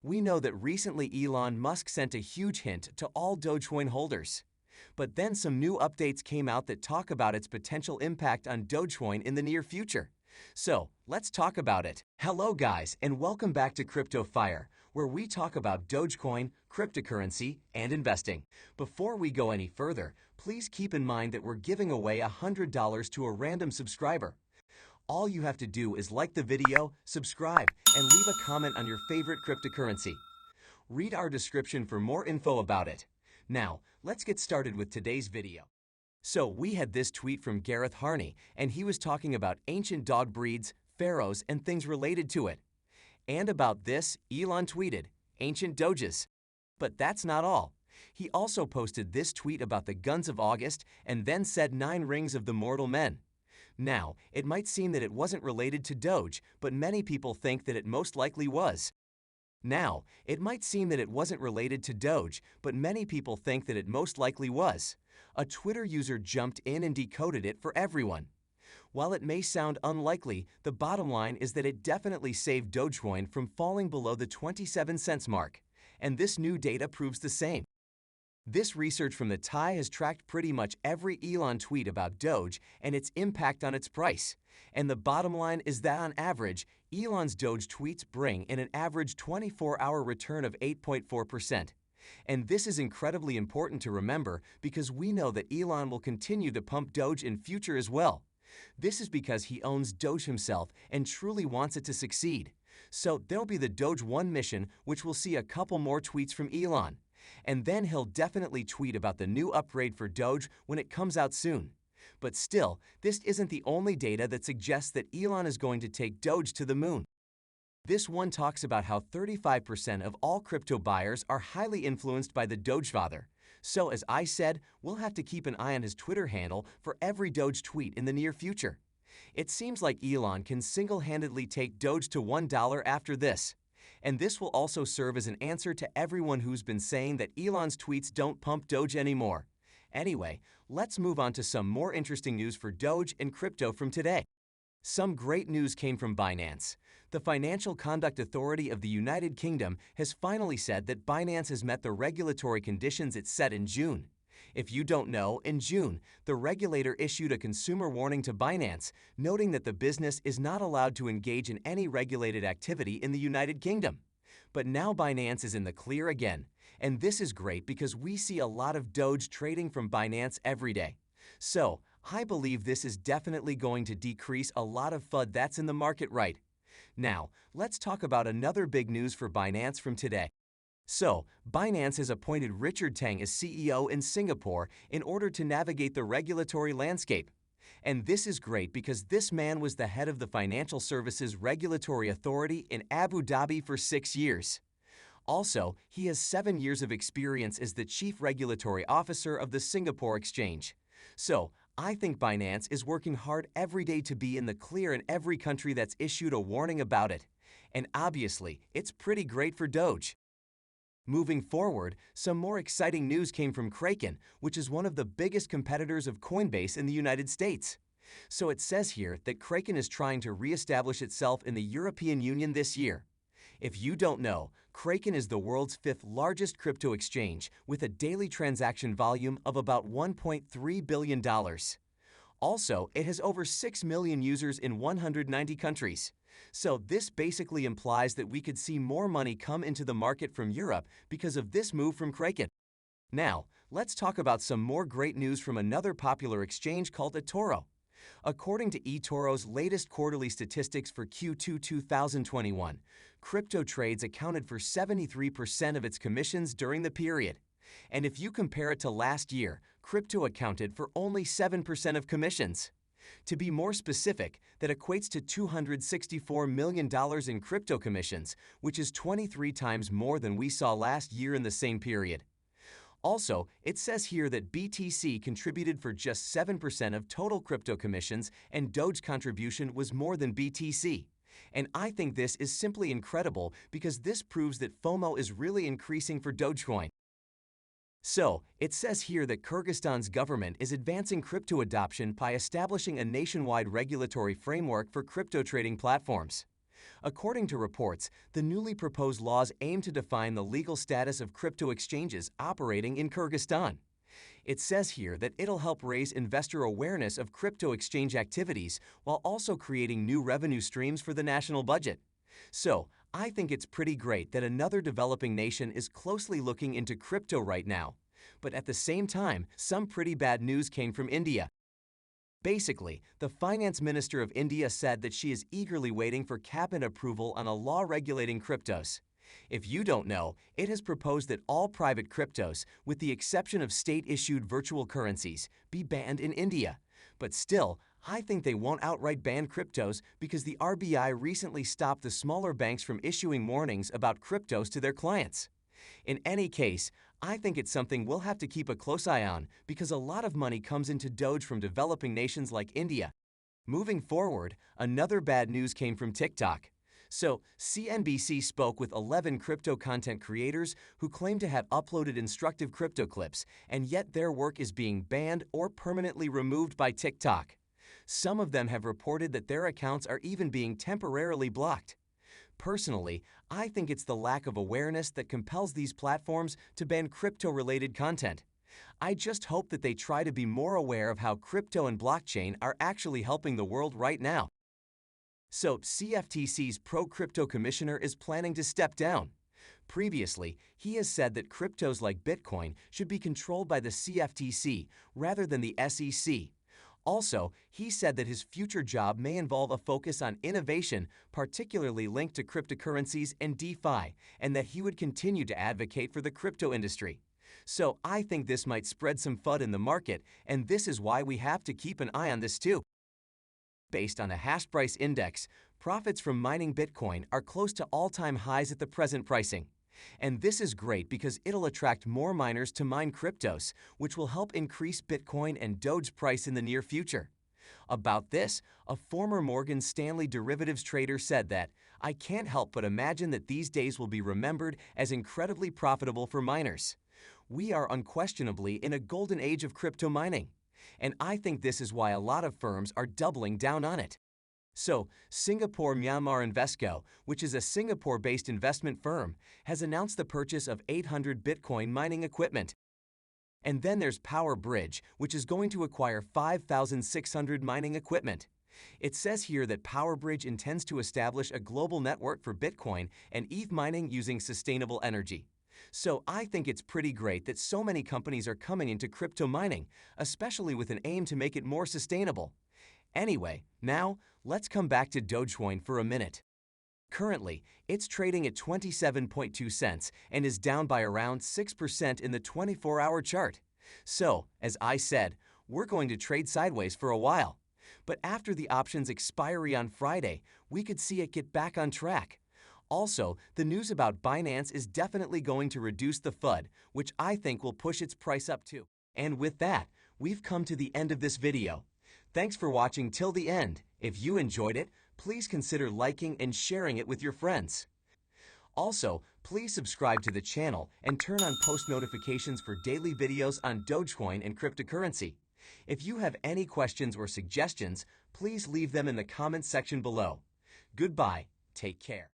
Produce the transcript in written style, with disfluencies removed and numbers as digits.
We know that recently Elon Musk sent a huge hint to all Dogecoin holders. But then some new updates came out that talk about its potential impact on Dogecoin in the near future. So, let's talk about it. Hello guys, and welcome back to Crypto Fire, where we talk about Dogecoin, cryptocurrency, and investing. Before we go any further, please keep in mind that we're giving away $100 to a random subscriber. All you have to do is like the video, subscribe, and leave a comment on your favorite cryptocurrency. Read our description for more info about it. Now, let's get started with today's video. So, we had this tweet from Gareth Harney, and he was talking about ancient dog breeds, pharaohs, and things related to it. And about this, Elon tweeted, "Ancient Doges." But that's not all. He also posted this tweet about the guns of August and then said 9 rings of the mortal men. Now, it might seem that it wasn't related to Doge, but many people think that it most likely was. A Twitter user jumped in and decoded it for everyone. While it may sound unlikely, the bottom line is that it definitely saved Dogecoin from falling below the 27 cents mark. And this new data proves the same. This research from the TIE has tracked pretty much every Elon tweet about Doge and its impact on its price. And the bottom line is that on average, Elon's Doge tweets bring in an average 24-hour return of 8.4%. And this is incredibly important to remember because we know that Elon will continue to pump Doge in future as well. This is because he owns Doge himself and truly wants it to succeed. So there'll be the Doge 1 mission, which will see a couple more tweets from Elon. And then he'll definitely tweet about the new upgrade for Doge when it comes out soon. But still, this isn't the only data that suggests that Elon is going to take Doge to the moon. This one talks about how 35% of all crypto buyers are highly influenced by the Dogefather. So as I said, we'll have to keep an eye on his Twitter handle for every Doge tweet in the near future. It seems like Elon can single-handedly take Doge to $1 after this. And this will also serve as an answer to everyone who's been saying that Elon's tweets don't pump Doge anymore. Anyway, let's move on to some more interesting news for Doge and crypto from today. Some great news came from Binance. The Financial Conduct Authority of the United Kingdom has finally said that Binance has met the regulatory conditions it set in June. If you don't know, in June, the regulator issued a consumer warning to Binance, noting that the business is not allowed to engage in any regulated activity in the United Kingdom. But now Binance is in the clear again, and this is great because we see a lot of Doge trading from Binance every day. So, I believe this is definitely going to decrease a lot of FUD that's in the market right now. Let's talk about another big news for Binance from today. So, Binance has appointed Richard Teng as CEO in Singapore in order to navigate the regulatory landscape. And this is great because this man was the head of the Financial Services Regulatory Authority in Abu Dhabi for 6 years. Also, he has 7 years of experience as the Chief Regulatory Officer of the Singapore Exchange. So, I think Binance is working hard every day to be in the clear in every country that's issued a warning about it. And obviously, it's pretty great for Doge. Moving forward, some more exciting news came from Kraken, which is one of the biggest competitors of Coinbase in the United States. So it says here that Kraken is trying to re-establish itself in the European Union this year. If you don't know, Kraken is the world's 5th largest crypto exchange with a daily transaction volume of about $1.3 billion. Also, it has over 6 million users in 190 countries. So this basically implies that we could see more money come into the market from Europe because of this move from Kraken. Now, let's talk about some more great news from another popular exchange called eToro. According to eToro's latest quarterly statistics for Q2 2021, crypto trades accounted for 73% of its commissions during the period. And if you compare it to last year, crypto accounted for only 7% of commissions. To be more specific, that equates to $264 million in crypto commissions, which is 23 times more than we saw last year in the same period. Also, it says here that BTC contributed for just 7% of total crypto commissions and Doge contribution was more than BTC. And I think this is simply incredible because this proves that FOMO is really increasing for Dogecoin. So, it says here that Kyrgyzstan's government is advancing crypto adoption by establishing a nationwide regulatory framework for crypto trading platforms. According to reports, the newly proposed laws aim to define the legal status of crypto exchanges operating in Kyrgyzstan. It says here that it'll help raise investor awareness of crypto exchange activities while also creating new revenue streams for the national budget. So, I think it's pretty great that another developing nation is closely looking into crypto right now. But at the same time, some pretty bad news came from India. Basically, the finance minister of India said that she is eagerly waiting for cabinet approval on a law regulating cryptos. If you don't know, it has proposed that all private cryptos, with the exception of state-issued virtual currencies, be banned in India. But still, I think they won't outright ban cryptos because the RBI recently stopped the smaller banks from issuing warnings about cryptos to their clients. In any case, I think it's something we'll have to keep a close eye on because a lot of money comes into Doge from developing nations like India. Moving forward, another bad news came from TikTok. So, CNBC spoke with 11 crypto content creators who claim to have uploaded instructive crypto clips, and yet their work is being banned or permanently removed by TikTok. Some of them have reported that their accounts are even being temporarily blocked. Personally, I think it's the lack of awareness that compels these platforms to ban crypto-related content. I just hope that they try to be more aware of how crypto and blockchain are actually helping the world right now. So, CFTC's pro-crypto commissioner is planning to step down. Previously, he has said that cryptos like Bitcoin should be controlled by the CFTC rather than the SEC. Also, he said that his future job may involve a focus on innovation, particularly linked to cryptocurrencies and DeFi, and that he would continue to advocate for the crypto industry. So, I think this might spread some FUD in the market, and this is why we have to keep an eye on this too. Based on a hash price index, profits from mining Bitcoin are close to all-time highs at the present pricing. And this is great because it'll attract more miners to mine cryptos, which will help increase Bitcoin and Doge price in the near future. About this, a former Morgan Stanley derivatives trader said that, "I can't help but imagine that these days will be remembered as incredibly profitable for miners. We are unquestionably in a golden age of crypto mining. And I think this is why a lot of firms are doubling down on it." So, Singapore Myanmar Investco, which is a Singapore-based investment firm, has announced the purchase of 800 Bitcoin mining equipment. And then there's Powerbridge, which is going to acquire 5,600 mining equipment. It says here that Powerbridge intends to establish a global network for Bitcoin and ETH mining using sustainable energy. So I think it's pretty great that so many companies are coming into crypto mining, especially with an aim to make it more sustainable. Anyway, now, let's come back to Dogecoin for a minute. Currently, it's trading at 27.2 cents and is down by around 6% in the 24-hour chart. So, as I said, we're going to trade sideways for a while. But after the option's expiry on Friday, we could see it get back on track. Also, the news about Binance is definitely going to reduce the FUD, which I think will push its price up too. And with that, we've come to the end of this video. Thanks for watching till the end. If you enjoyed it, please consider liking and sharing it with your friends. Also, please subscribe to the channel and turn on post notifications for daily videos on Dogecoin and cryptocurrency. If you have any questions or suggestions, please leave them in the comments section below. Goodbye. Take care.